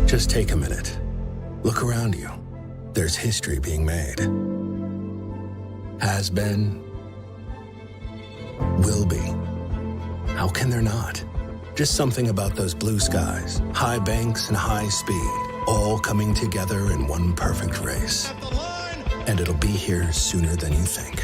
Just take a minute. Look around you. There's history being made. Has been. Will be. How can there not? Just something about those blue skies, high banks and high speed, all coming together in one perfect race. And it'll be here sooner than you think.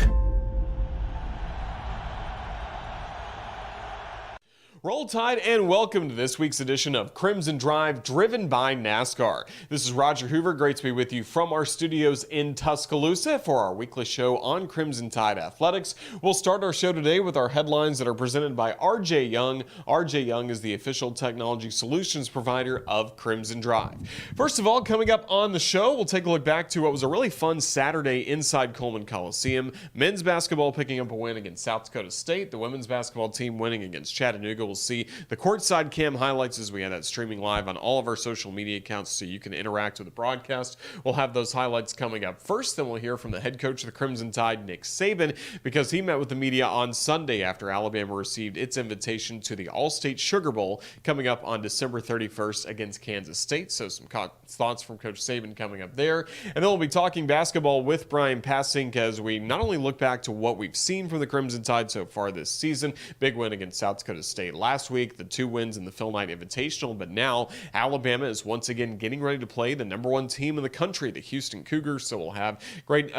Roll Tide and welcome to this week's edition of Crimson Drive, driven by NASCAR. This is Roger Hoover. Great to be with you from our studios in Tuscaloosa for our weekly show on Crimson Tide Athletics. We'll start our show today with our headlines that are presented by RJ Young. RJ Young is the official technology solutions provider of Crimson Drive. First of all, coming up on the show, we'll take a look back to what was a really fun Saturday inside Coleman Coliseum. Men's basketball picking up a win against South Dakota State. The women's basketball team winning against Chattanooga. We'll see the Courtside Cam highlights as we have that streaming live on all of our social media accounts so you can interact with the broadcast. We'll have those highlights coming up first. Then we'll hear from the head coach of the Crimson Tide, Nick Saban, because he met with the media on Sunday after Alabama received its invitation to the All-State Sugar Bowl coming up on December 31st against Kansas State. So some thoughts from Coach Saban coming up there. And then we'll be talking basketball with Bryan Passink as we not only look back to what we've seen from the Crimson Tide so far this season, big win against South Dakota State last week, the 2 wins in the Phil Knight Invitational, but now Alabama is once again getting ready to play the number 1 team in the country, the Houston Cougars. So we'll have great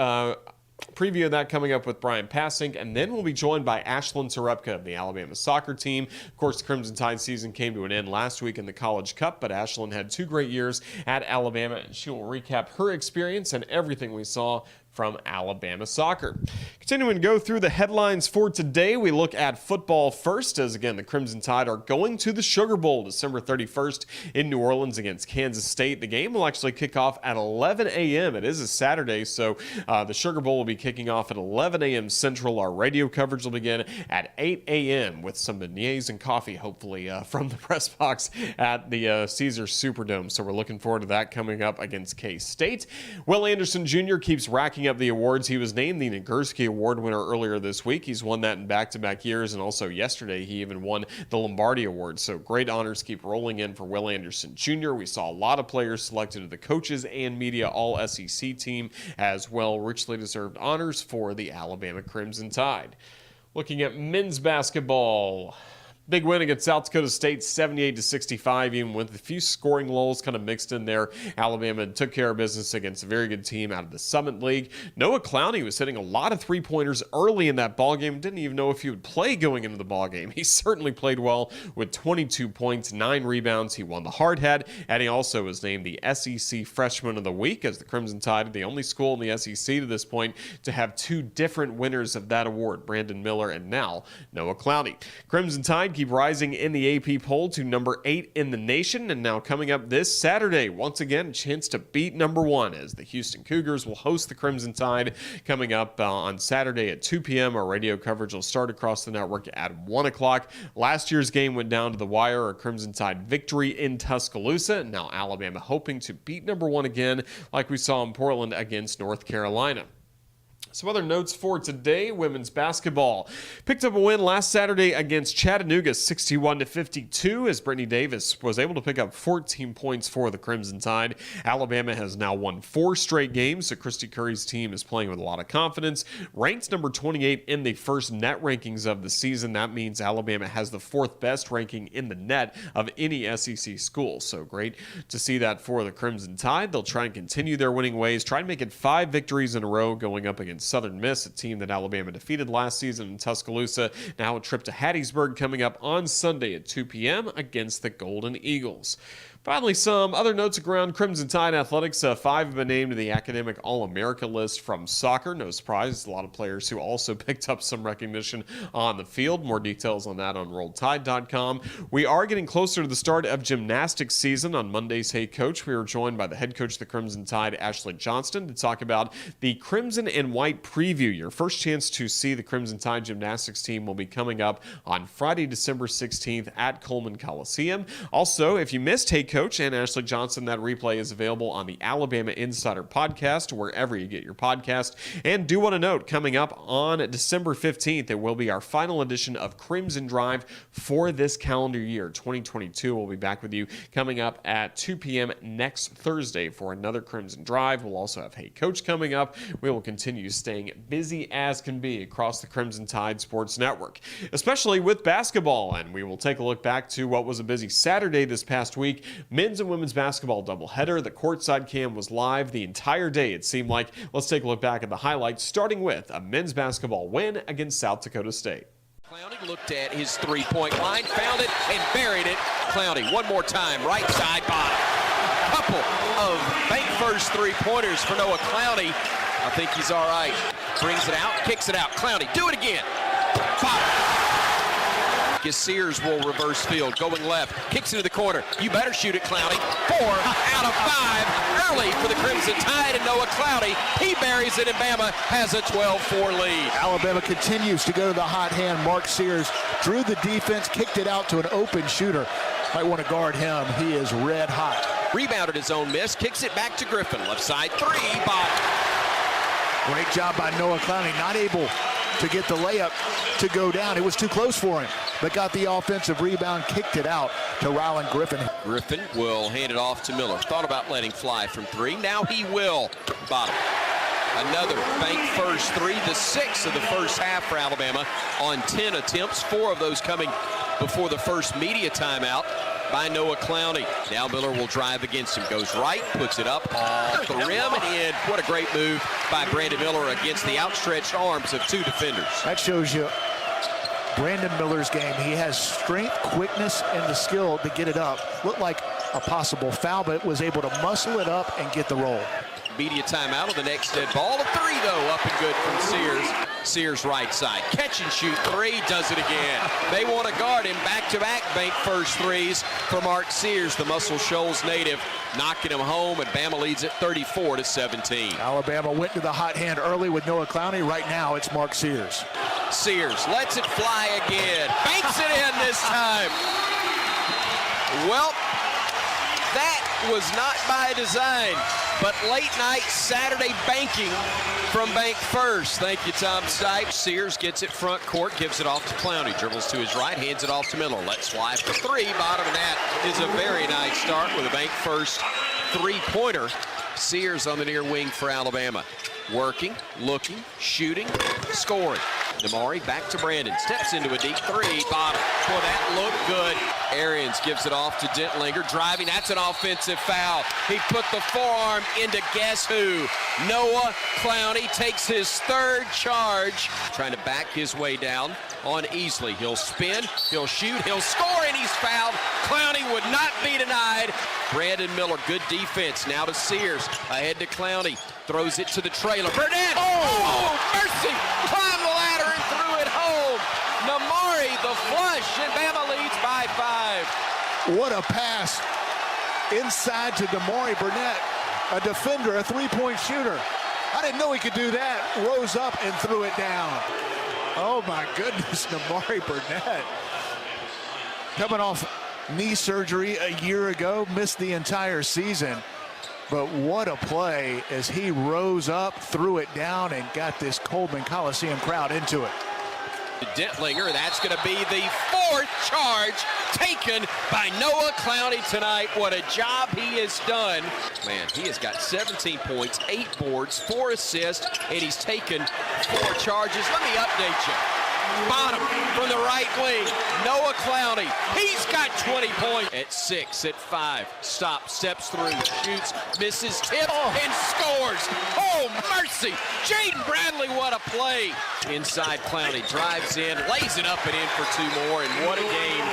preview of that coming up with Bryan Passink, and then we'll be joined by Ashlynn Serepca of the Alabama soccer team. Of course, the Crimson Tide season came to an end last week in the College Cup, but Ashlynn had 2 great years at Alabama, and she will recap her experience and everything we saw from Alabama soccer. Continuing to go through the headlines for today, we look at football first, as again, the Crimson Tide are going to the Sugar Bowl December 31st in New Orleans against Kansas State. The game will actually kick off at 11 a.m. It is a Saturday, so the Sugar Bowl will be kicking off at 11 a.m. Central. Our radio coverage will begin at 8 a.m. with some beignets and coffee, hopefully, from the press box at the Caesars Superdome. So we're looking forward to that coming up against K-State. Will Anderson Jr. keeps racking up the awards. He was named the Nagurski Award winner earlier this week. He's won that in back-to-back years, and also yesterday he even won the Lombardi Award. So great honors keep rolling in for Will Anderson Jr. We saw a lot of players selected to the coaches and media All-SEC team as well. Richly deserved honors for the Alabama Crimson Tide. Looking at men's basketball, big win against South Dakota State, 78-65, even with a few scoring lulls kind of mixed in there. Alabama took care of business against a very good team out of the Summit League. Noah Clowney was hitting a lot of three-pointers early in that ballgame. Didn't even know if he would play going into the ballgame. He certainly played well with 22 points, 9 rebounds. He won the hard hat, and he also was named the SEC Freshman of the Week, as the Crimson Tide are the only school in the SEC to this point to have 2 different winners of that award, Brandon Miller and now Noah Clowney. Crimson Tide keep rising in the AP poll to number 8 in the nation, and now coming up this Saturday, once again, a chance to beat number 1 as the Houston Cougars will host the Crimson Tide coming up on Saturday at 2 p.m. Our radio coverage will start across the network at 1 o'clock. Last year's game went down to the wire, a Crimson Tide victory in Tuscaloosa. Now Alabama hoping to beat number 1 again, like we saw in Portland against North Carolina. Some other notes for today, women's basketball picked up a win last Saturday against Chattanooga, 61-52, as Brittany Davis was able to pick up 14 points for the Crimson Tide. Alabama has now won 4 straight games, so Christy Curry's team is playing with a lot of confidence. Ranked number 28 in the first net rankings of the season. That means Alabama has the 4th best ranking in the net of any SEC school, so great to see that for the Crimson Tide. They'll try and continue their winning ways, try and make it 5 victories in a row going up against Southern Miss, a team that Alabama defeated last season in Tuscaloosa. Now a trip to Hattiesburg coming up on Sunday at 2 p.m. against the Golden Eagles. Finally, some other notes around Crimson Tide athletics. 5 have been named to the Academic All-America list from soccer. No surprise, a lot of players who also picked up some recognition on the field. More details on that on RolledTide.com. We are getting closer to the start of gymnastics season. On Monday's Hey Coach, we were joined by the head coach of the Crimson Tide, Ashlynn, to talk about the Crimson and White preview. Your first chance to see the Crimson Tide gymnastics team will be coming up on Friday, December 16th at Coleman Coliseum. Also, if you missed Hey Coach coach and Ashlynn Johnson. That replay is available on the Alabama Insider podcast, wherever you get your podcast. And do want to note, coming up on December 15th, it will be our final edition of Crimson Drive for this calendar year, 2022. We'll be back with you coming up at 2 p.m. next Thursday for another Crimson Drive. We'll also have Hey Coach coming up. We will continue staying busy as can be across the Crimson Tide Sports Network, especially with basketball. And we will take a look back to what was a busy Saturday this past week. Men's and women's basketball doubleheader. The Courtside Cam was live the entire day, it seemed like. Let's take a look back at the highlights, starting with a men's basketball win against South Dakota State. Clowney looked at his three-point line, found it, and buried it. Clowney, one more time, right side bottom. Couple of bank first three-pointers for Noah Clowney. I think he's all right. Brings it out, kicks it out. Clowney, do it again. Sears will reverse field, going left, kicks into the corner. You better shoot it, Clowney. 4 out of 5 early for the Crimson Tide, and Noah Clowney, he buries it, and Bama has a 12-4 lead. Alabama continues to go to the hot hand. Mark Sears drew the defense, kicked it out to an open shooter. Might want to guard him. He is red hot. Rebounded his own miss, kicks it back to Griffin. Left side three, bottom. Great job by Noah Clowney, not able to get the layup to go down. It was too close for him, but got the offensive rebound, kicked it out to Rylan Griffin. Griffin will hand it off to Miller. Thought about letting fly from three. Now he will. Bottom. Another bank first three, the 6th of the first half for Alabama on 10 attempts, 4 of those coming before the first media timeout by Noah Clowney. Now Miller will drive against him. Goes right, puts it up off the rim and in. What a great move by Brandon Miller against the outstretched arms of 2 defenders. That shows you Brandon Miller's game. He has strength, quickness, and the skill to get it up. Looked like a possible foul, but was able to muscle it up and get the roll. Media timeout on the next dead ball. A 3, though, up and good from Sears. Sears right side. Catch and shoot 3, does it again. They want to guard him. Back-to-back bank first threes for Mark Sears, the Muscle Shoals native, knocking him home, and Bama leads at 34-17. Alabama went to the hot hand early with Noah Clowney. Right now, it's Mark Sears. Sears lets it fly again. Banks it in this time. Well, that was not by design, but late night Saturday banking from bank first. Thank you, Tom Stipes. Sears gets it front court, gives it off to Clowney. Dribbles to his right, hands it off to Miller. Lets fly for 3. Bottom of that is a very nice start with a bank first three-pointer. Sears on the near wing for Alabama. Working, looking, shooting, scoring. Damari back to Brandon. Steps into a deep 3. Bottom. Boy, that looked good. Arians gives it off to Dentlinger. Driving. That's an offensive foul. He put the forearm into guess who? Noah Clowney takes his 3rd charge. Trying to back his way down on Easley. He'll spin. He'll shoot. He'll score, and he's fouled. Clowney would not be denied. Brandon Miller, good defense. Now to Sears. Ahead to Clowney. Throws it to the trailer. Burnett. Oh, mercy. Climbed the ladder and threw it home. Namari, the flush, and Bama leads by 5. What a pass inside to Damari Burnett, a defender, a three-point shooter. I didn't know he could do that. Rose up and threw it down. Oh my goodness, Damari Burnett. Coming off knee surgery a year ago, missed the entire season. But what a play as he rose up, threw it down, and got this Coleman Coliseum crowd into it. Dentlinger, that's going to be the 4th charge taken by Noah Clowney tonight. What a job he has done. Man, he has got 17 points, 8 boards, 4 assists, and he's taken 4 charges. Let me update you. Bottom from the right wing, Noah Clowney. He's got 20 points. At 6, at 5, stops, steps through, shoots, misses, tip, and scores. Oh, mercy. Jaden Bradley, what a play. Inside Clowney, drives in, lays it up and in for 2 more, and what a game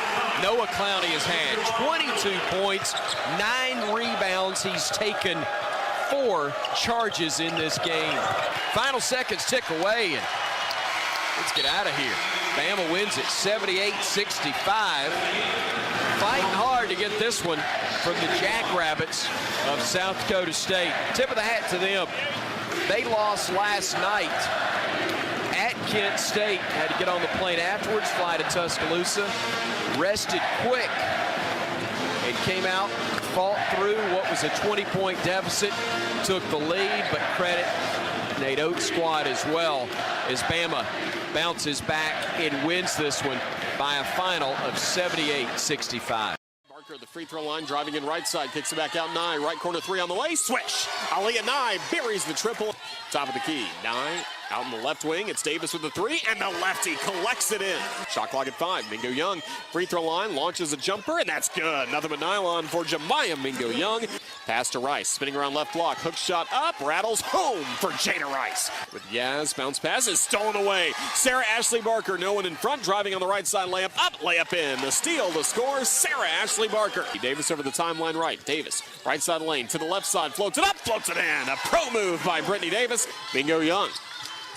Noah Clowney has had. 22 points, 9 rebounds. He's taken 4 charges in this game. Final seconds tick away, and let's get out of here. Bama wins it 78-65. Fighting hard to get this one from the Jackrabbits of South Dakota State. Tip of the hat to them. They lost last night at Kent State. Had to get on the plane afterwards, fly to Tuscaloosa. Rested quick and came out, fought through what was a 20-point deficit, took the lead, but credit Nate Oates' squad as well as Bama bounces back and wins this one by a final of 78-65. Barker at the free throw line, driving in right side, kicks it back out. Nye, right corner three on the way, swish. Aaliyah Nye buries the triple. Top of the key, Nye out in the left wing. It's Davis with the three, and the lefty collects it in. Shot clock at 5. Mingo Young, free throw line, launches a jumper, and that's good. Nothing but nylon for Jemiah Mingo Young. Pass to Rice, spinning around left block, hook shot up, rattles home for Jada Rice. With Yaz, bounce pass is stolen away. Sarah Ashley Barker, no one in front, driving on the right side, layup up, layup in. The steal, the score, Sarah Ashley Barker. Davis over the timeline right. Davis, right side lane to the left side, floats it up, floats it in. A pro move by Brittany Davis. Mingo Young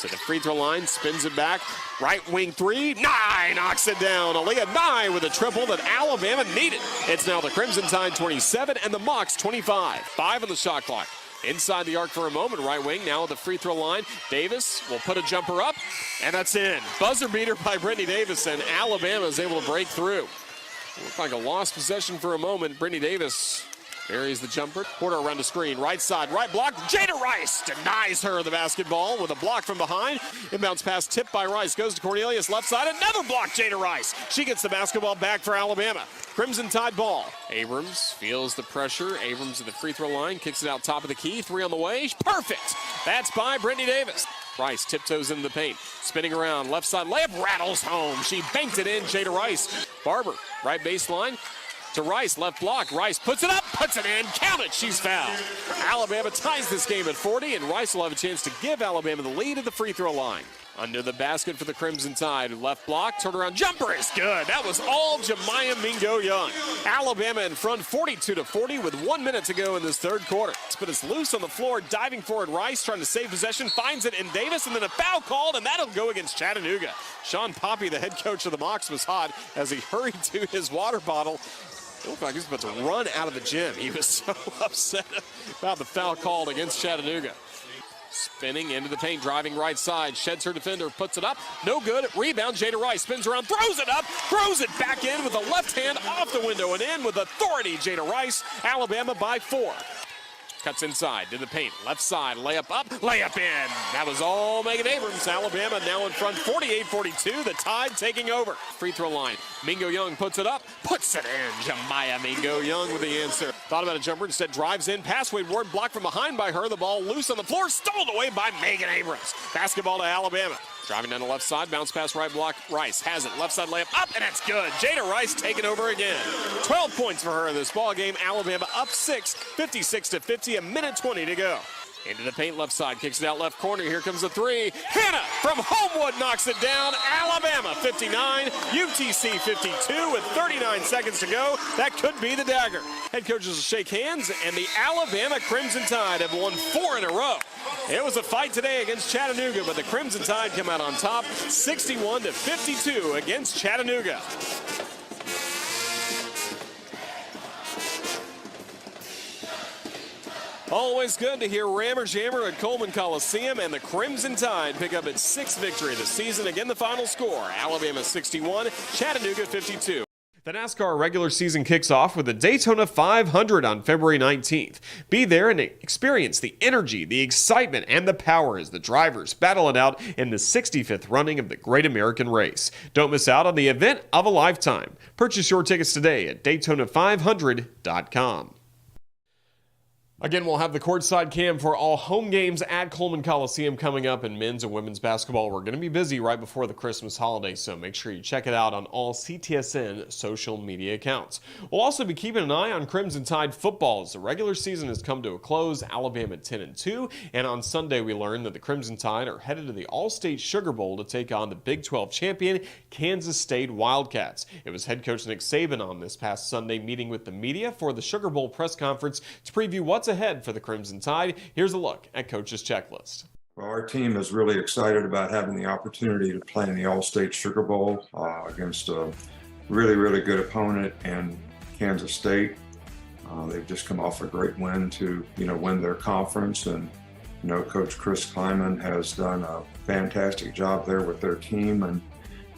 to the free throw line, spins it back. Right wing three, Nye knocks it down. Aaliyah Nye with a triple that Alabama needed. It's now the Crimson Tide 27 and the Mocs 25. 5 on the shot clock. Inside the arc for a moment, right wing, now at the free throw line. Davis will put a jumper up, and that's in. Buzzer beater by Brittany Davis, and Alabama is able to break through. Looked like a lost possession for a moment. Brittany Davis buries the jumper. Porter around the screen, right side, right block. Jada Rice denies her the basketball with a block from behind. Inbounds pass tipped by Rice, goes to Cornelius, left side, another block, Jada Rice. She gets the basketball back for Alabama. Crimson Tide ball. Abrams feels the pressure. Abrams at the free throw line, kicks it out top of the key, 3 on the way. Perfect. That's by Brittany Davis. Rice tiptoes into the paint, spinning around, left side layup, rattles home. She banked it in, Jada Rice. Barber, right baseline. To Rice, left block. Rice puts it up, puts it in. Count it, she's fouled. Alabama ties this game at 40, and Rice will have a chance to give Alabama the lead at the free throw line. Under the basket for the Crimson Tide. Left block, turnaround jumper is good. That was all Jemiah Mingo Young. Alabama in front 42-40 with 1 minute to go in this third quarter. But it's loose on the floor, diving forward. Rice trying to save possession, finds it in Davis, and then a foul called, and that'll go against Chattanooga. Sean Poppy, the head coach of the Mocs, was hot as he hurried to his water bottle. It looked like he was about to run out of the gym. He was so upset about the foul called against Chattanooga. Spinning into the paint, driving right side, sheds her defender, puts it up, no good, rebound, Jada Rice spins around, throws it up, throws it back in with the left hand off the window and in with authority, Jada Rice, Alabama by 4. Cuts inside to the paint, left side, layup up, layup in. That was all Megan Abrams. Alabama now in front 48-42, the Tide taking over. Free throw line, Mingo Young puts it up, puts it in. Jemiah Mingo Young with the answer. Thought about a jumper, instead drives in, pass Wade Ward, blocked from behind by her. The ball loose on the floor, stolen away by Megan Abrams. Basketball to Alabama. Driving down the left side, bounce pass right block. Rice has it, left side layup up, and it's good. Jada Rice taking over again. 12 points for her in this ball game. Alabama up 6, 56-50, a minute 20 to go. Into the paint, left side, kicks it out left corner. Here comes the three. Hannah from Homewood knocks it down. Alabama 59, UTC 52 with 39 seconds to go. That could be the dagger. Head coaches will shake hands, and the Alabama Crimson Tide have won 4 in a row. It was a fight today against Chattanooga, but the Crimson Tide come out on top 61-52 against Chattanooga. Always good to hear Rammer Jammer at Coleman Coliseum, and the Crimson Tide pick up its 6th victory this season. Again, the final score, Alabama 61, Chattanooga 52. The NASCAR regular season kicks off with the Daytona 500 on February 19th. Be there and experience the energy, the excitement, and the power as the drivers battle it out in the 65th running of the Great American Race. Don't miss out on the event of a lifetime. Purchase your tickets today at Daytona500.com. Again, we'll have the Courtside Cam for all home games at Coleman Coliseum coming up in men's and women's basketball. We're going to be busy right before the Christmas holiday, so make sure you check it out on all CTSN social media accounts. We'll also be keeping an eye on Crimson Tide football as the regular season has come to a close. Alabama 10-2, and on Sunday we learned that the Crimson Tide are headed to the All-State Sugar Bowl to take on the Big 12 champion Kansas State Wildcats. It was head coach Nick Saban on this past Sunday meeting with the media for the Sugar Bowl press conference to preview what's ahead for the Crimson Tide. Here's a look at Coach's checklist. Well, our team is really excited about having the opportunity to play in the All-State Sugar Bowl against a really, really good opponent in Kansas State. They've just come off a great win to, win their conference, and, Coach Chris Kleiman has done a fantastic job there with their team, and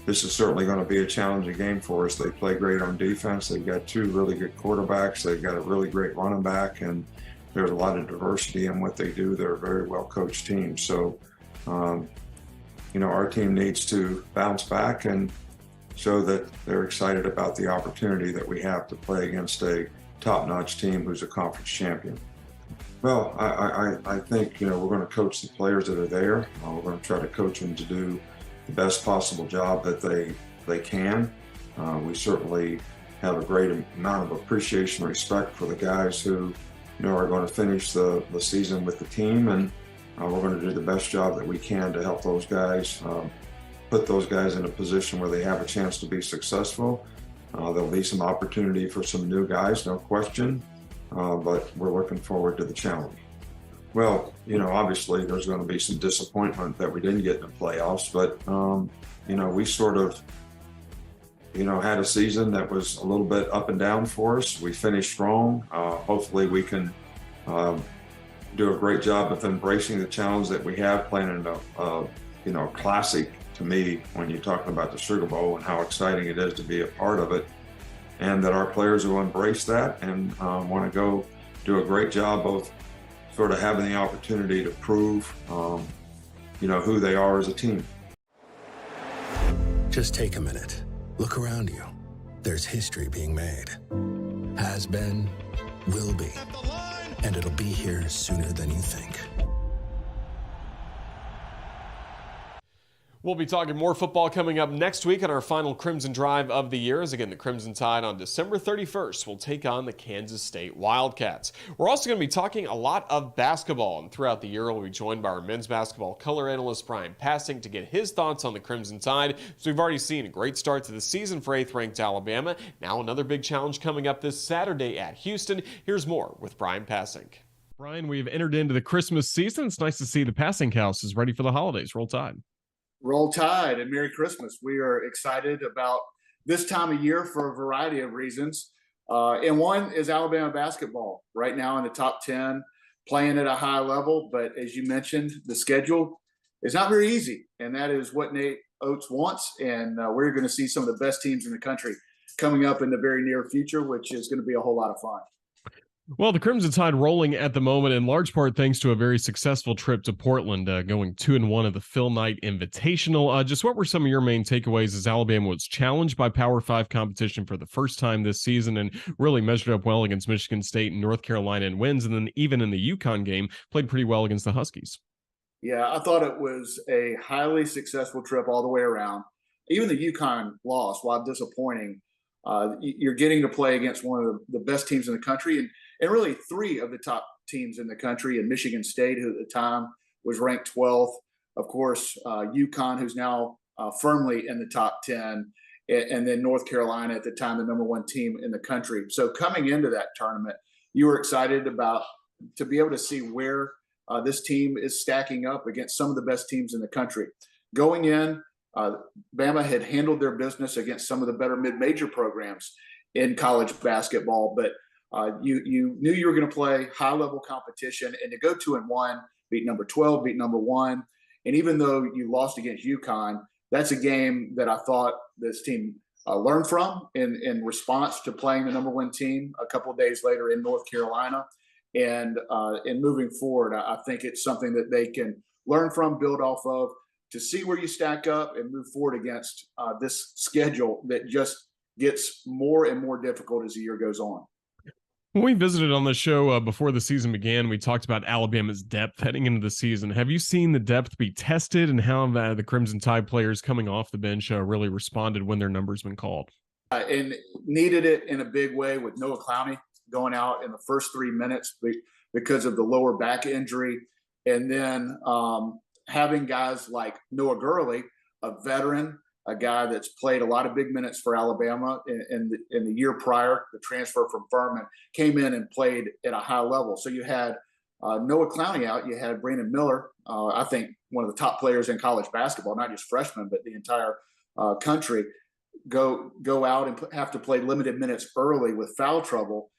this is certainly going to be a challenging game for us. They play great on defense. They've got two really good quarterbacks. They've got a really great running back, and there's a lot of diversity in what they do. They're a very well-coached team. So, our team needs to bounce back and show that they're excited about the opportunity that we have to play against a top-notch team who's a conference champion. Well, I think, we're going to coach the players that are there. We're going to try to coach them to do the best possible job that they can. We certainly have a great amount of appreciation and respect for the guys who, are going to finish the season with the team, and we're going to do the best job that we can to help those guys, put those guys in a position where they have a chance to be successful. There'll be some opportunity for some new guys, no question, but we're looking forward to the challenge. Well, obviously there's going to be some disappointment that we didn't get in the playoffs, but, we sort of, had a season that was a little bit up and down for us. We finished strong. Hopefully we can do a great job of embracing the challenge that we have, playing in a classic to me when you're talking about the Sugar Bowl and how exciting it is to be a part of it, and that our players will embrace that and want to go do a great job of sort of having the opportunity to prove, who they are as a team. Just take a minute. Look around you. There's history being made. Has been, will be, and it'll be here sooner than you think. We'll be talking more football coming up next week on our final Crimson Drive of the year. As again, the Crimson Tide on December 31st will take on the Kansas State Wildcats. We're also going to be talking a lot of basketball, and throughout the year we'll be joined by our men's basketball color analyst Bryan Passink to get his thoughts on the Crimson Tide. So we've already seen a great start to the season for 8th-ranked Alabama. Now another big challenge coming up this Saturday at Houston. Here's more with Bryan Passink. Bryan, we've entered into the Christmas season. It's nice to see the Passink house is ready for the holidays. Roll Tide. Roll Tide and Merry Christmas. We are excited about this time of year for a variety of reasons. And one is Alabama basketball right now in the top 10, playing at a high level. But as you mentioned, the schedule is not very easy. And that is what Nate Oates wants. And we're going to see some of the best teams in the country coming up in the very near future, which is going to be a whole lot of fun. Well, the Crimson Tide rolling at the moment, in large part thanks to a very successful trip to Portland, going 2-1 of the Phil Knight Invitational. Just what were some of your main takeaways as Alabama was challenged by Power 5 competition for the first time this season and really measured up well against Michigan State and North Carolina in wins, and then even in the UConn game, played pretty well against the Huskies? Yeah, I thought it was a highly successful trip all the way around. Even the UConn loss, while disappointing, you're getting to play against one of the best teams in the country, and really three of the top teams in the country, and Michigan State, who at the time was ranked 12th. Of course, UConn, who's now firmly in the top 10, and then North Carolina at the time, the number one team in the country. So coming into that tournament, you were excited to be able to see where this team is stacking up against some of the best teams in the country. Going in, Bama had handled their business against some of the better mid-major programs in college basketball, but you knew you were going to play high-level competition, and to go 2-1, beat number 12, beat number 1, and even though you lost against UConn, that's a game that I thought this team learned from in response to playing the number 1 team a couple of days later in North Carolina, and moving forward, I think it's something that they can learn from, build off of, to see where you stack up and move forward against this schedule that just gets more and more difficult as the year goes on. When we visited on the show before the season began, we talked about Alabama's depth heading into the season. Have you seen the depth be tested, and how the Crimson Tide players coming off the bench really responded when their number's been called? And needed it in a big way with Noah Clowney going out in the first 3 minutes because of the lower back injury. And then having guys like Noah Gurley, a veteran, a guy that's played a lot of big minutes for Alabama in the year prior, the transfer from Furman, came in and played at a high level. So you had Noah Clowney out, you had Brandon Miller, I think one of the top players in college basketball, not just freshmen, but the entire country, go out and have to play limited minutes early with foul trouble.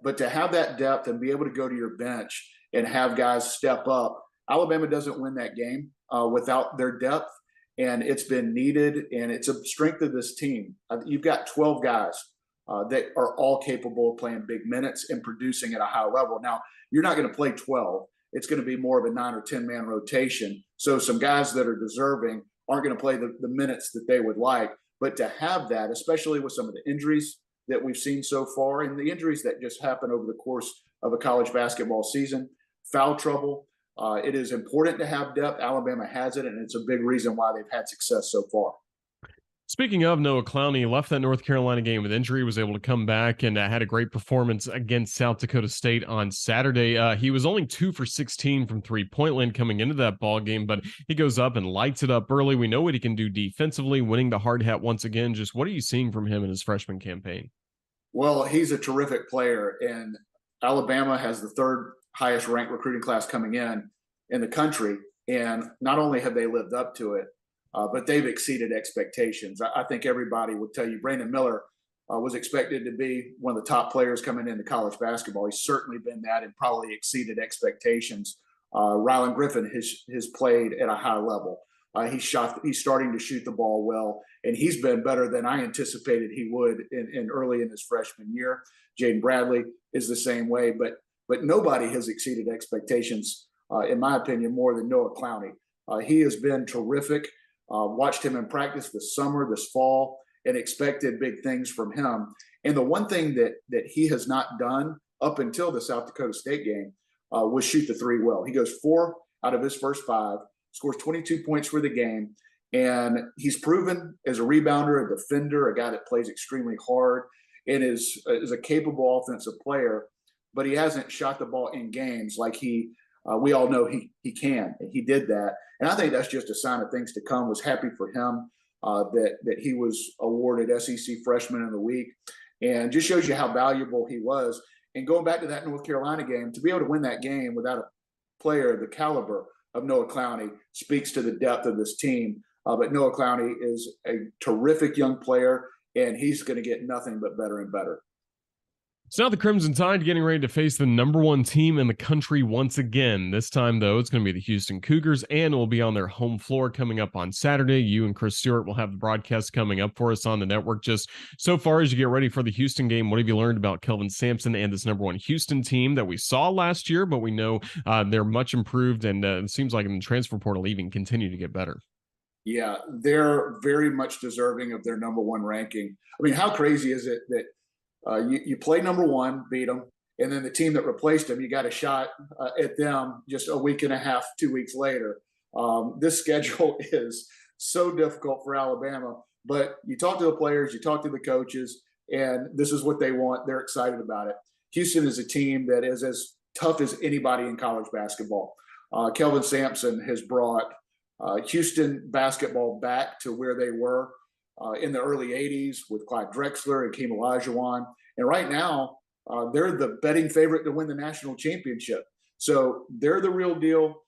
But to have that depth and be able to go to your bench and have guys step up, Alabama doesn't win that game without their depth. and it's been needed, and it's a strength of this team. You've got 12 guys that are all capable of playing big minutes and producing at a high level. Now, you're not going to play 12. It's going to be more of a 9 or 10 man rotation. So some guys that are deserving aren't going to play the minutes that they would like. But to have that, especially with some of the injuries that we've seen so far and the injuries that just happen over the course of a college basketball season, foul trouble, it is important to have depth. Alabama has it, and it's a big reason why they've had success so far. Speaking of Noah Clowney, left that North Carolina game with injury, was able to come back and had a great performance against South Dakota State on Saturday. He was only 2 for 16 from three-point land coming into that ball game, but he goes up and lights it up early. We know what he can do defensively, winning the hard hat once again. Just what are you seeing from him in his freshman campaign? Well, he's a terrific player, and Alabama has the third highest ranked recruiting class coming in the country. And not only have they lived up to it, but they've exceeded expectations. I think everybody would tell you Brandon Miller was expected to be one of the top players coming into college basketball. He's certainly been that and probably exceeded expectations. Rylan Griffin has played at a high level. He's starting to shoot the ball well, and he's been better than I anticipated he would in early in his freshman year. Jaden Bradley is the same way, but nobody has exceeded expectations, in my opinion, more than Noah Clowney. He has been terrific. Watched him in practice this summer, this fall, and expected big things from him. And the one thing that he has not done up until the South Dakota State game was shoot the three well. He goes 4 out of his first 5, scores 22 points for the game, and he's proven as a rebounder, a defender, a guy that plays extremely hard, and is a capable offensive player. But he hasn't shot the ball in games like we all know he can, and he did that. And I think that's just a sign of things to come. Was happy for him that he was awarded SEC Freshman of the Week, and just shows you how valuable he was. And going back to that North Carolina game, to be able to win that game without a player of the caliber of Noah Clowney speaks to the depth of this team. But Noah Clowney is a terrific young player, and he's going to get nothing but better and better. So now the Crimson Tide getting ready to face the #1 team in the country once again. This time, though, it's going to be the Houston Cougars, and it will be on their home floor coming up on Saturday. You and Chris Stewart will have the broadcast coming up for us on the network. Just so far as you get ready for the Houston game, what have you learned about Kelvin Sampson and this #1 Houston team that we saw last year, but we know they're much improved, and it seems like in the transfer portal even continue to get better? Yeah, they're very much deserving of their #1 ranking. I mean, how crazy is it that you play #1, beat them, and then the team that replaced them, you got a shot at them just a week and a half, 2 weeks later. This schedule is so difficult for Alabama, but you talk to the players, you talk to the coaches, and this is what they want. They're excited about it. Houston is a team that is as tough as anybody in college basketball. Kelvin Sampson has brought Houston basketball back to where they were in the early 80s with Clyde Drexler and Hakeem Olajuwon. And right now, they're the betting favorite to win the national championship. So they're the real deal.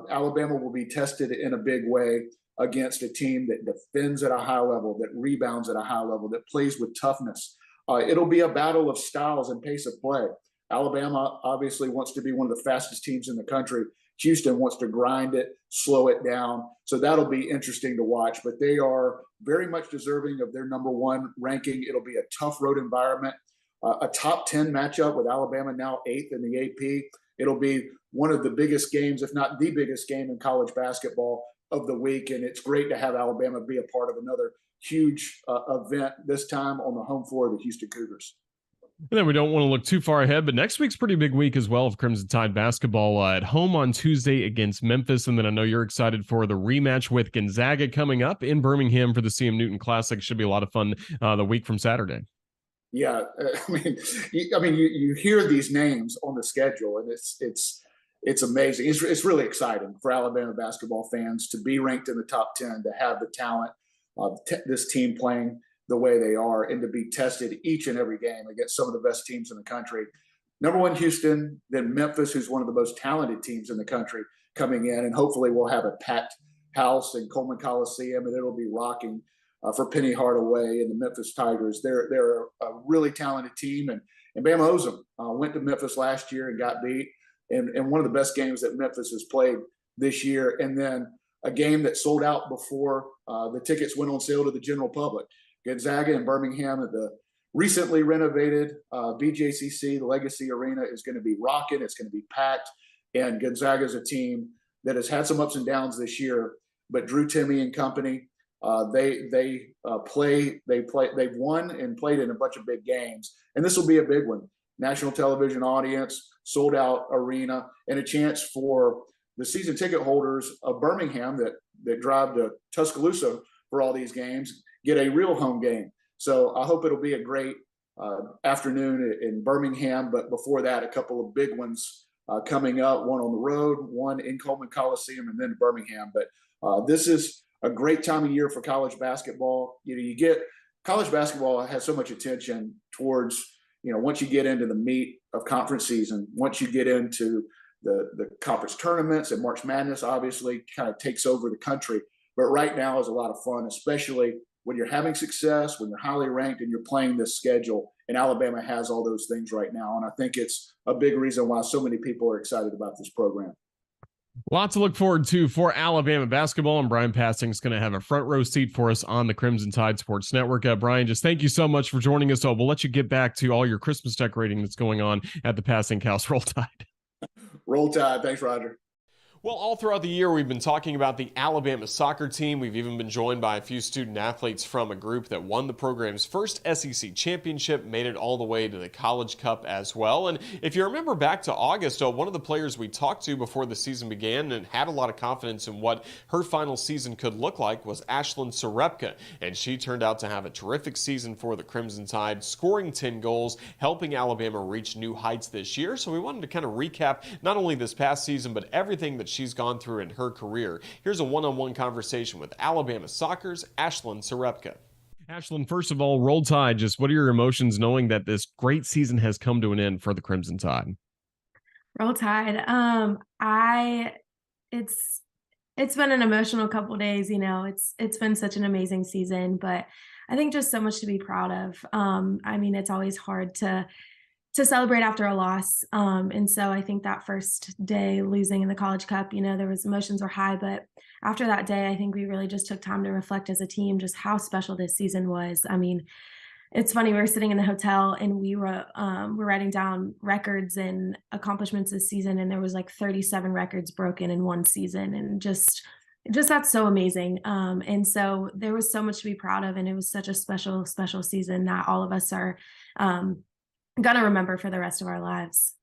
Alabama will be tested in a big way against a team that defends at a high level, that rebounds at a high level, that plays with toughness. It'll be a battle of styles and pace of play. Alabama obviously wants to be one of the fastest teams in the country. Houston wants to grind it, slow it down. So that'll be interesting to watch. But they are very much deserving of their #1 ranking. It'll be a tough road environment, a top 10 matchup with Alabama now 8th in the AP. It'll be one of the biggest games, if not the biggest game in college basketball of the week. And it's great to have Alabama be a part of another huge event, this time on the home floor of the Houston Cougars. And then we don't want to look too far ahead, but next week's pretty big week as well of Crimson Tide basketball at home on Tuesday against Memphis. And then I know you're excited for the rematch with Gonzaga coming up in Birmingham for the CM Newton Classic. Should be a lot of fun the week from Saturday. Yeah, I mean, you hear these names on the schedule, and it's amazing. It's really exciting for Alabama basketball fans to be ranked in the top 10, to have the talent of this team playing the way they are, and to be tested each and every game against some of the best teams in the country. #1 Houston, then Memphis, who's one of the most talented teams in the country, coming in, and hopefully we'll have a packed house in Coleman Coliseum, and it'll be rocking for Penny Hardaway and the Memphis Tigers. They're a really talented team, and Bama owes them. Went to Memphis last year and got beat, and one of the best games that Memphis has played this year. And then a game that sold out before the tickets went on sale to the general public. Gonzaga and Birmingham at the recently renovated BJCC, the Legacy Arena, is going to be rocking. It's going to be packed. And Gonzaga is a team that has had some ups and downs this year, but Drew Timme and company, they've won and played in a bunch of big games. And this will be a big one. National television audience, sold out arena, and a chance for the season ticket holders of Birmingham that drive to Tuscaloosa for all these games get a real home game. So I hope it'll be a great afternoon in Birmingham. But before that, a couple of big ones coming up, one on the road, one in Coleman Coliseum, and then Birmingham. But this is a great time of year for college basketball. You get college basketball has so much attention towards, once you get into the meat of conference season, once you get into the conference tournaments, and March Madness obviously kind of takes over the country. But right now is a lot of fun, especially when you're having success, when you're highly ranked and you're playing this schedule. And Alabama has all those things right now. And I think it's a big reason why so many people are excited about this program. Lots to look forward to for Alabama basketball, and Bryan Passink is going to have a front row seat for us on the Crimson Tide Sports Network. Bryan, just thank you so much for joining us. We'll let you get back to all your Christmas decorating that's going on at the Passink House. Roll Tide. Roll Tide. Thanks, Roger. Well, all throughout the year, we've been talking about the Alabama soccer team. We've even been joined by a few student athletes from a group that won the program's first SEC championship, made it all the way to the College Cup as well. And if you remember back to August, one of the players we talked to before the season began and had a lot of confidence in what her final season could look like was Ashlynn Serepca. And she turned out to have a terrific season for the Crimson Tide, scoring 10 goals, helping Alabama reach new heights this year. So we wanted to kind of recap not only this past season, but everything that she's gone through in her career. Here's a one-on-one conversation with Alabama Soccer's Ashlynn Serepca. Ashlynn, first of all, Roll Tide, just what are your emotions knowing that this great season has come to an end for the Crimson Tide? Roll Tide. It's been an emotional couple of days. It's been such an amazing season, but I think just so much to be proud of. It's always hard to celebrate after a loss. And so I think that first day losing in the College Cup, there was emotions were high, but after that day, I think we really just took time to reflect as a team, just how special this season was. It's funny, we were sitting in the hotel and we were writing down records and accomplishments this season. And there was like 37 records broken in one season. And just that's so amazing. And so there was so much to be proud of. And it was such a special, special season that all of us are, gonna remember for the rest of our lives.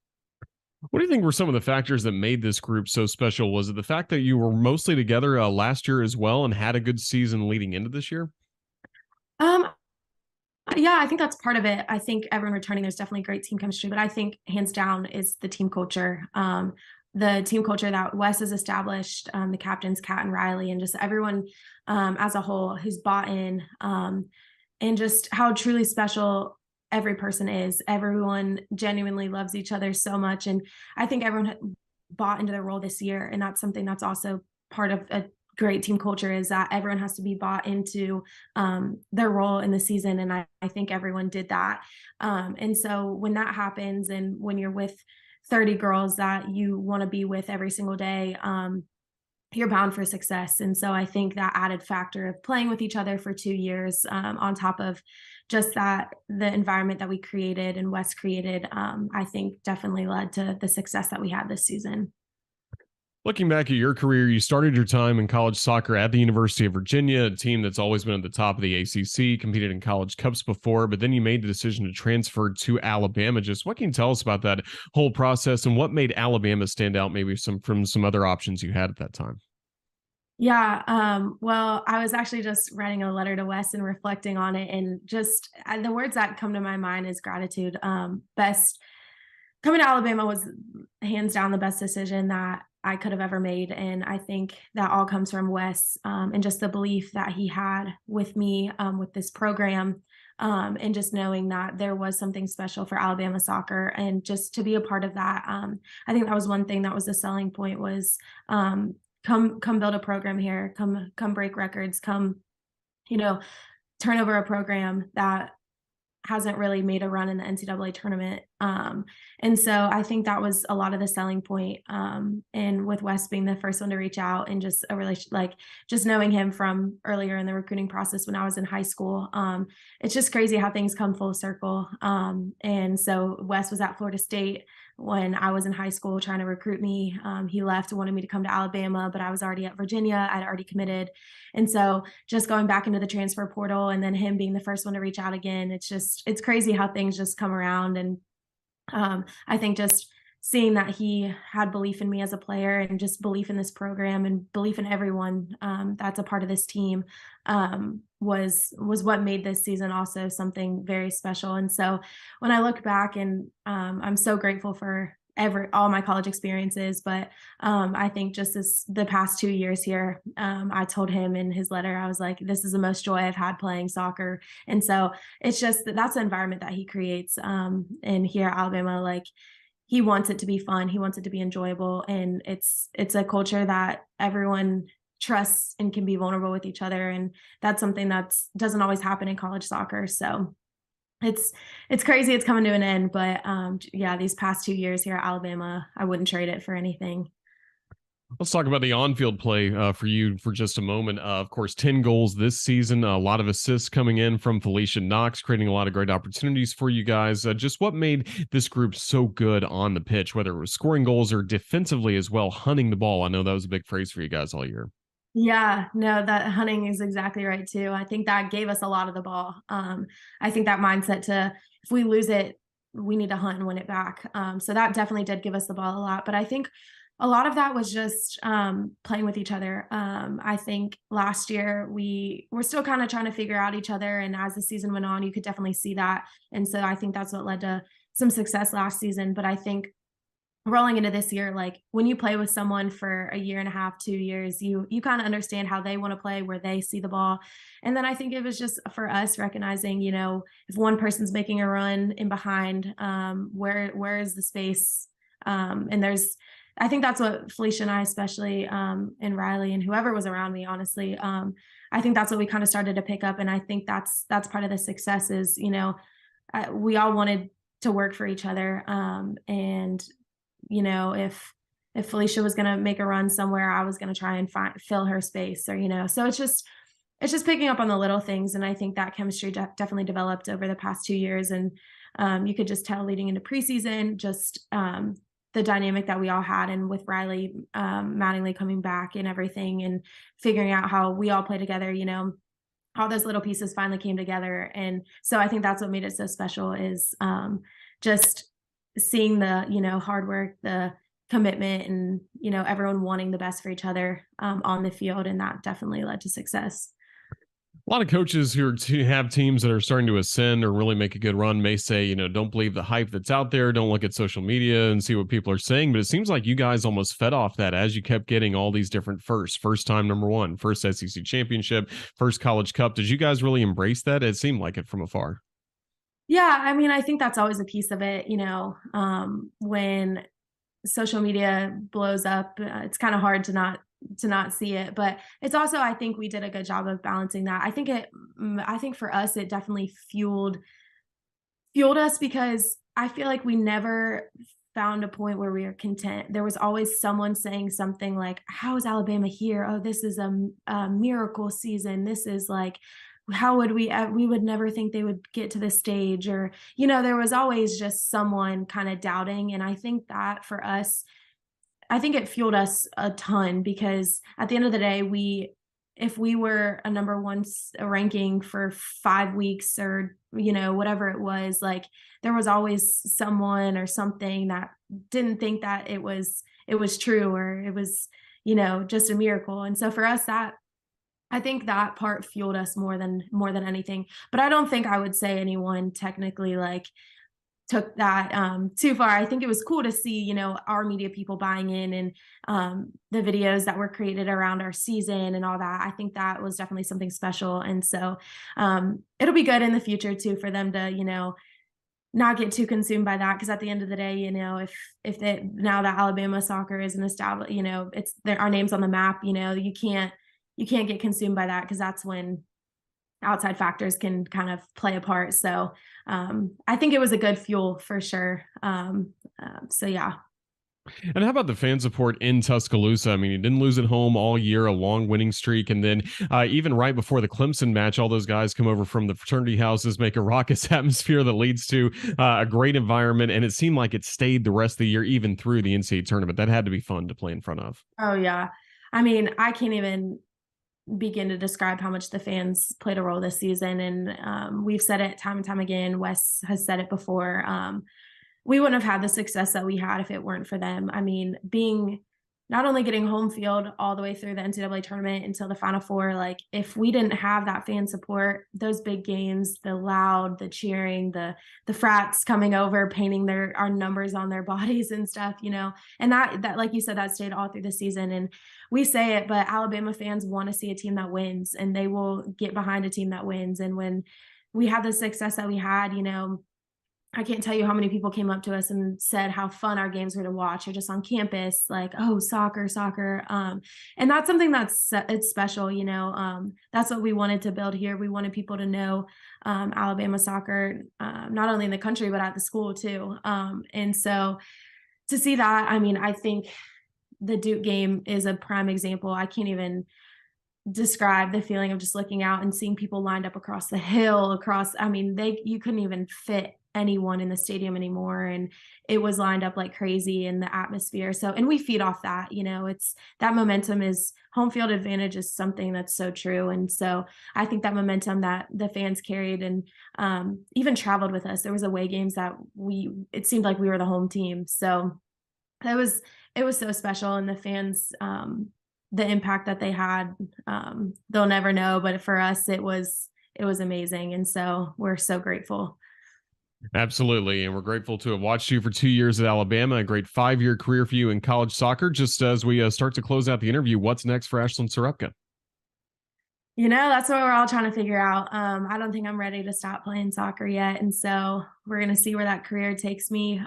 What do you think were some of the factors that made this group so special? Was it the fact that you were mostly together last year as well and had a good season leading into this year? Yeah, I think that's part of it. I think everyone returning, there's definitely great team chemistry, but I think hands down is the team culture. The team culture that Wes has established, the captains, Kat and Riley, and just everyone as a whole who's bought in, and just how truly special every person is. Everyone genuinely loves each other so much. And I think everyone bought into their role this year. And that's something that's also part of a great team culture, is that everyone has to be bought into their role in the season. And I think everyone did that. And so when that happens, and when you're with 30 girls that you want to be with every single day, you're bound for success. And so I think that added factor of playing with each other for 2 years, on top of just that, the environment that we created and Wes created, I think definitely led to the success that we had this season. Looking back at your career, you started your time in college soccer at the University of Virginia, a team that's always been at the top of the ACC, competed in college cups before, but then you made the decision to transfer to Alabama. Just what can you tell us about that whole process and what made Alabama stand out maybe from some other options you had at that time? Yeah. Well, I was actually just writing a letter to Wes and reflecting on it, and just the words that come to my mind is gratitude. Coming to Alabama was hands down the best decision that I could have ever made. And I think that all comes from Wes, and just the belief that he had with me, with this program, and just knowing that there was something special for Alabama soccer, and just to be a part of that. I think that was one thing that was the selling point was, come build a program here, come break records, come, turn over a program that hasn't really made a run in the NCAA tournament, And so I think that was a lot of the selling point. And with Wes being the first one to reach out, and just a relation, like just knowing him from earlier in the recruiting process when I was in high school, it's just crazy how things come full circle. And so Wes was at Florida State when I was in high school trying to recruit me. He left and wanted me to come to Alabama, but I was already at Virginia. I'd already committed. And so just going back into the transfer portal and then him being the first one to reach out again, it's crazy how things just come around. And I think just seeing that he had belief in me as a player, and just belief in this program, and belief in everyone that's a part of this team, was what made this season also something very special. And so when I look back, and I'm so grateful for all my college experiences, but I think just the past 2 years here, I told him in his letter, I was like, this is the most joy I've had playing soccer. And so it's just that's the environment that he creates. And here at Alabama, like, he wants it to be fun, he wants it to be enjoyable, and it's a culture that everyone trusts and can be vulnerable with each other, and that's something that doesn't always happen in college soccer. So it's crazy it's coming to an end, but yeah, these past 2 years here at Alabama, I wouldn't trade it for anything. Let's talk about the on-field play for you for just a moment. Of course, 10 goals this season, a lot of assists coming in from Felicia Knox, creating a lot of great opportunities for you guys. Just what made this group so good on the pitch, whether it was scoring goals or defensively as well, hunting the ball? I know that was a big phrase for you guys all year. Yeah, no, that hunting is exactly right too. I think that gave us a lot of the ball. I think that mindset to, if we lose it, we need to hunt and win it back. So that definitely did give us the ball a lot. But I think a lot of that was just playing with each other. I think last year we were still kind of trying to figure out each other. And as the season went on, you could definitely see that. And so I think that's what led to some success last season. But I think rolling into this year, like when you play with someone for a year and a half, 2 years, you kind of understand how they want to play, where they see the ball. And then I think it was just for us recognizing, if one person's making a run in behind, where is the space? And I think that's what Felicia and I, especially, and Riley and whoever was around me, honestly, I think that's what we kind of started to pick up. And I think that's part of the success is, we all wanted to work for each other. And if Felicia was going to make a run somewhere, I was going to try and fill her space, or, so it's just picking up on the little things. And I think that chemistry definitely developed over the past 2 years. And you could just tell leading into preseason, just the dynamic that we all had, and with Riley, Mattingly coming back and everything, and figuring out how we all play together, all those little pieces finally came together. And so I think that's what made it so special is just seeing the, hard work, the commitment, and, everyone wanting the best for each other on the field. And that definitely led to success. A lot of coaches who have teams that are starting to ascend or really make a good run may say, don't believe the hype that's out there. Don't look at social media and see what people are saying. But it seems like you guys almost fed off that as you kept getting all these different first time number one, first SEC championship, first college cup. Did you guys really embrace that? It seemed like it from afar. Yeah, I mean, I think that's always a piece of it. When social media blows up, it's kind of hard to not see it, but it's also, I think we did a good job of balancing that. I think for us, it definitely fueled us, because I feel like we never found a point where we were content. There was always someone saying something like, how is Alabama here? Oh, this is a miracle season. This is like, how would we would never think they would get to this stage, or, there was always just someone kind of doubting. And I think that for us, I think it fueled us a ton, because at the end of the day, if we were a number one ranking for 5 weeks, or, whatever it was, like there was always someone or something that didn't think that it was true, or it was, just a miracle. And so for us, I think that part fueled us more than anything. But I don't think I would say anyone technically like took that too far. I think it was cool to see, our media people buying in, and the videos that were created around our season and all that. I think that was definitely something special. And so it'll be good in the future too, for them to, not get too consumed by that. Because at the end of the day, if now that Alabama soccer is an established, it's our name's on the map, you can't get consumed by that, because that's when outside factors can kind of play a part. So I think it was a good fuel for sure. So yeah. And how about the fan support in Tuscaloosa? I mean, you didn't lose at home all year, a long winning streak. And then even right before the Clemson match, all those guys come over from the fraternity houses, make a raucous atmosphere that leads to a great environment. And it seemed like it stayed the rest of the year, even through the NCAA tournament. That had to be fun to play in front of. Oh, yeah. I mean, I can't even begin to describe how much the fans played a role this season. And we've said it time and time again. Wes has said it before. We wouldn't have had the success that we had if it weren't for them. I mean, not only getting home field all the way through the NCAA tournament until the Final Four, like if we didn't have that fan support, those big games, the loud, the cheering, the frats coming over, painting our numbers on their bodies and stuff, and that, like you said, that stayed all through the season. And we say it, but Alabama fans want to see a team that wins, and they will get behind a team that wins. And when we had the success that we had, I can't tell you how many people came up to us and said how fun our games were to watch, or just on campus, like, oh, soccer. And that's something it's special, that's what we wanted to build here. We wanted people to know Alabama soccer, not only in the country, but at the school too. And so to see that, I mean, I think the Duke game is a prime example. I can't even describe the feeling of just looking out and seeing people lined up across the hill, you couldn't even fit anyone in the stadium anymore, and it was lined up like crazy in the atmosphere. So, and we feed off that, it's that momentum. Is home field advantage is something that's so true. And so I think that momentum that the fans carried and even traveled with us, there was away games that it seemed like we were the home team. So it was so special. And the fans, the impact that they had, they'll never know, but for us, it was amazing. And so we're so grateful. Absolutely. And we're grateful to have watched you for 2 years at Alabama, a great 5-year career for you in college soccer. Just as we start to close out the interview, what's next for Ashlynn Serepca? That's what we're all trying to figure out. I don't think I'm ready to stop playing soccer yet. And so we're going to see where that career takes me.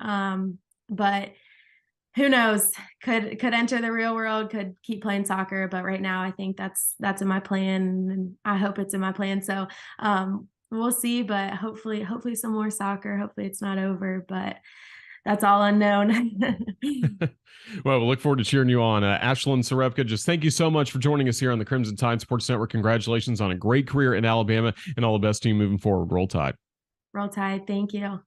But who knows, could enter the real world, could keep playing soccer. But right now I think that's in my plan, and I hope it's in my plan. So, we'll see, but hopefully some more soccer. Hopefully it's not over, but that's all unknown. Well, we'll look forward to cheering you on. Ashlynn Serepca, just thank you so much for joining us here on the Crimson Tide Sports Network. Congratulations on a great career in Alabama, and all the best to you moving forward. Roll Tide. Roll Tide. Thank you.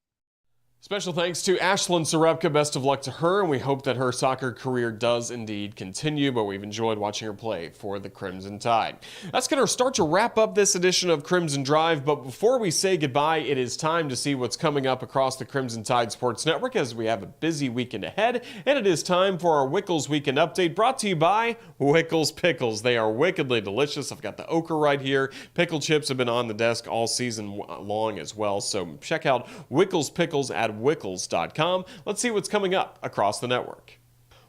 Special thanks to Ashlynn Serepca. Best of luck to her, and we hope that her soccer career does indeed continue, but we've enjoyed watching her play for the Crimson Tide. That's going to start to wrap up this edition of Crimson Drive, but before we say goodbye, it is time to see what's coming up across the Crimson Tide Sports Network as we have a busy weekend ahead, and it is time for our Wickles Weekend Update, brought to you by Wickles Pickles. They are wickedly delicious. I've got the okra right here. Pickle chips have been on the desk all season long as well, so check out Wickles Pickles at Wickles.com. Let's see what's coming up across the network.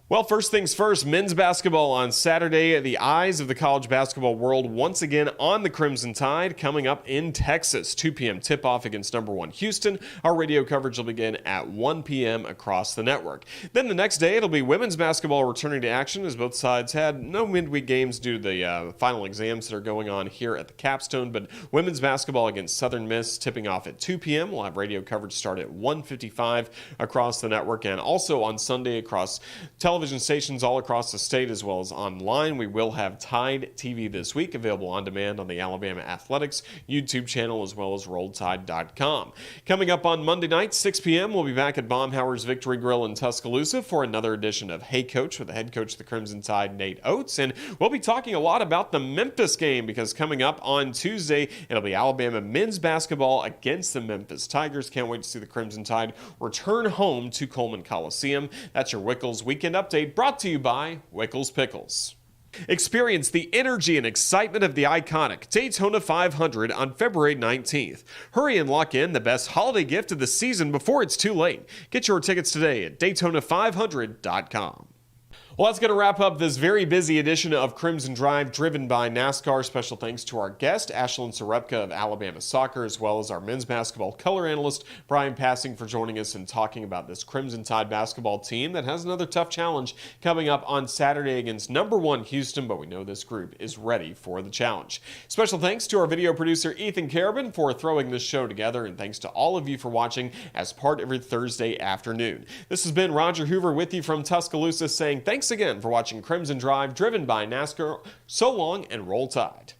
Well, first things first, men's basketball on Saturday. The eyes of the college basketball world once again on the Crimson Tide, coming up in Texas. 2 p.m. tip-off against number 1 Houston. Our radio coverage will begin at 1 p.m. across the network. Then the next day, it'll be women's basketball returning to action, as both sides had no midweek games due to the final exams that are going on here at the Capstone. But women's basketball against Southern Miss tipping off at 2 p.m. We'll have radio coverage start at 1:55 across the network, and also on Sunday across television stations all across the state as well as online. We will have Tide TV this week, available on demand on the Alabama Athletics YouTube channel as well as RolledTide.com. Coming up on Monday night, 6 p.m., we'll be back at Baumhower's Victory Grill in Tuscaloosa for another edition of Hey Coach with the head coach of the Crimson Tide, Nate Oates. And we'll be talking a lot about the Memphis game, because coming up on Tuesday, it'll be Alabama men's basketball against the Memphis Tigers. Can't wait to see the Crimson Tide return home to Coleman Coliseum. That's your Wickles Weekend Update, brought to you by Wickles Pickles. Experience the energy and excitement of the iconic Daytona 500 on February 19th. Hurry and lock in the best holiday gift of the season before it's too late. Get your tickets today at Daytona500.com. Well, that's going to wrap up this very busy edition of Crimson Drive, driven by NASCAR. Special thanks to our guest, Ashlynn Serepca of Alabama Soccer, as well as our men's basketball color analyst, Bryan Passink, for joining us and talking about this Crimson Tide basketball team that has another tough challenge coming up on Saturday against #1 Houston, but we know this group is ready for the challenge. Special thanks to our video producer, Ethan Carabin, for throwing this show together, and thanks to all of you for watching as part of your Thursday afternoon. This has been Roger Hoover with you from Tuscaloosa, saying thanks again for watching Crimson Drive, driven by NASCAR. So long, and roll Tide.